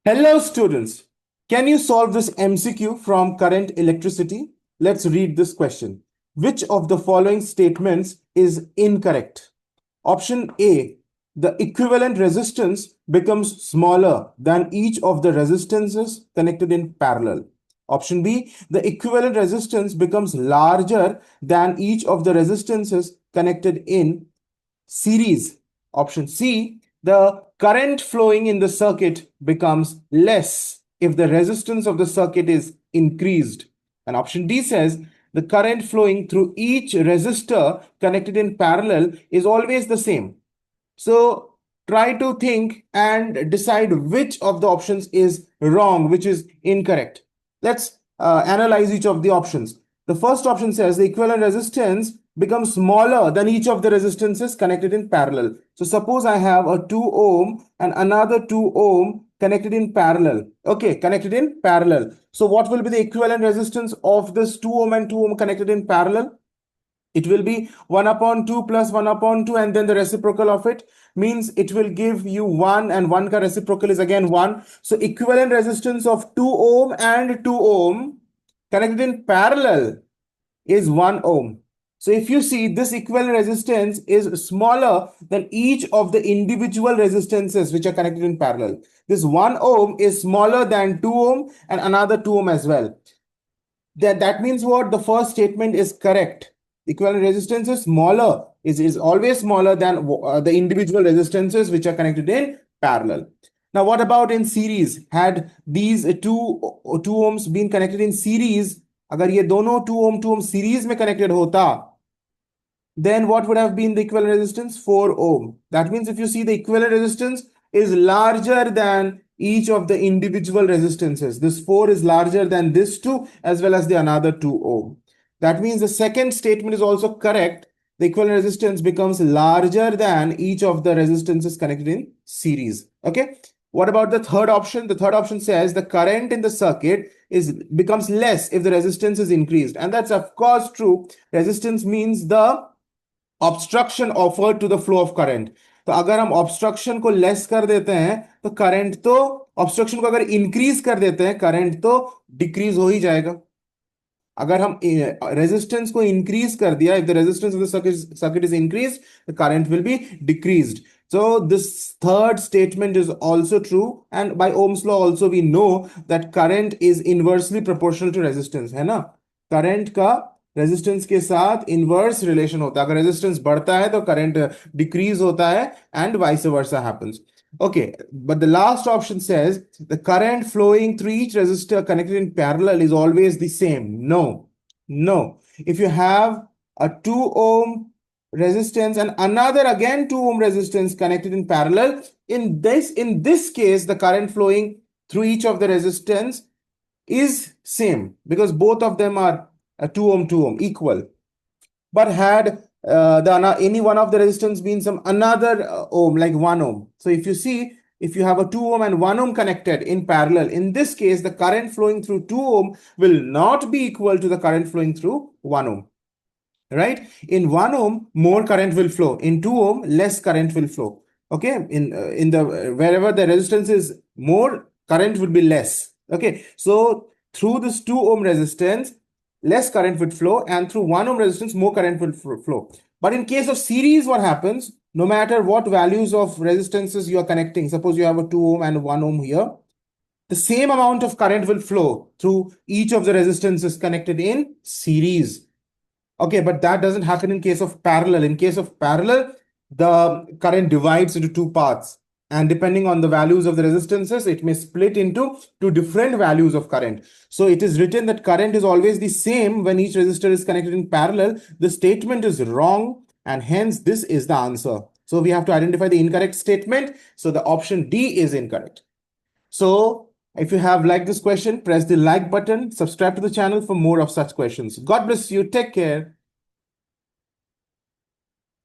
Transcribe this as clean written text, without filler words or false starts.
Hello students, can you solve this MCQ from current electricity? Let's read this question. Which of the following statements is incorrect? Option A, the equivalent resistance becomes smaller than each of the resistances connected in parallel. Option B, the equivalent resistance becomes larger than each of the resistances connected in series. Option C, the current flowing in the circuit becomes less if the resistance of the circuit is increased. And option D says the current flowing through each resistor connected in parallel is always the same. So try to think and decide which of the options is wrong, which is incorrect. Let's analyze each of the options. The first option says the equivalent resistance becomes smaller than each of the resistances connected in parallel. So suppose I have a 2 ohm and another 2 ohm connected in parallel. Okay, connected in parallel. So what will be the equivalent resistance of this 2 ohm and 2 ohm connected in parallel? It will be 1 upon 2 plus 1 upon 2 and then the reciprocal of it means it will give you 1 and 1 ka reciprocal is again 1. So equivalent resistance of 2 ohm and 2 ohm connected in parallel is 1 ohm. So if you see this equivalent resistance is smaller than each of the individual resistances which are connected in parallel. This 1 ohm is smaller than 2 ohm and another 2 ohm as well. That means what? The first statement is correct. Equivalent resistance is smaller, is always smaller than the individual resistances which are connected in parallel. Now, what about in series? Had these two ohms been connected in series, अगर ये दोनों 2 ohm series में connected होता, then what would have been the equivalent resistance? 4 ohm. That means if you see the equivalent resistance is larger than each of the individual resistances. This 4 is larger than this 2 as well as the another 2 ohm. That means the second statement is also correct. The equivalent resistance becomes larger than each of the resistances connected in series. Okay. What about the third option? The third option says the current in the circuit becomes less if the resistance is increased. And that's of course true. Resistance means the obstruction offered to the flow of current. तो अगर हम obstruction को less कर देते हैं तो current तो obstruction को अगर इंक्रीज कर देते हैं करंट तो डिक्रीज हो ही जाएगा. अगर हम रेजिस्टेंस को इंक्रीज कर दिया, if the resistance of the circuit is increased, the current will be decreased. So this third statement is also true, and by Ohm's law also we know that current is inversely proportional to resistance, है ना. Current का resistance के साथ inverse relation होता है. अगर resistance बढ़ता है तो करंट डिक्रीज होता है and vice versa happens. Okay, but the last option says the current flowing through each resistor connected in parallel is always the same. No, no. If you have a 2 ohm resistance and another again 2 ohm resistance connected in parallel, in this case, the current flowing through each of the resistance is same because both of them are 2 ohm, 2 ohm, equal. But had any one of the resistance been some another ohm like 1 ohm. So if you see, if you have a 2 ohm and 1 ohm connected in parallel, in this case, the current flowing through 2 ohm will not be equal to the current flowing through 1 ohm. Right? In 1 ohm, more current will flow. In 2 ohm, less current will flow. Okay? In the wherever the resistance is more, current will be less. Okay? So through this 2 ohm resistance, less current would flow, and through 1 ohm resistance, more current will flow. But in case of series, what happens? No matter what values of resistances you are connecting, suppose you have a 2 ohm and 1 ohm here, the same amount of current will flow through each of the resistances connected in series. Okay, but that doesn't happen in case of parallel. In case of parallel, the current divides into two parts. And depending on the values of the resistances, it may split into two different values of current. So it is written that current is always the same when each resistor is connected in parallel. The statement is wrong, and hence this is the answer. So we have to identify the incorrect statement. So the option D is incorrect. So if you have liked this question, press the like button, subscribe to the channel for more of such questions. God bless you. Take care.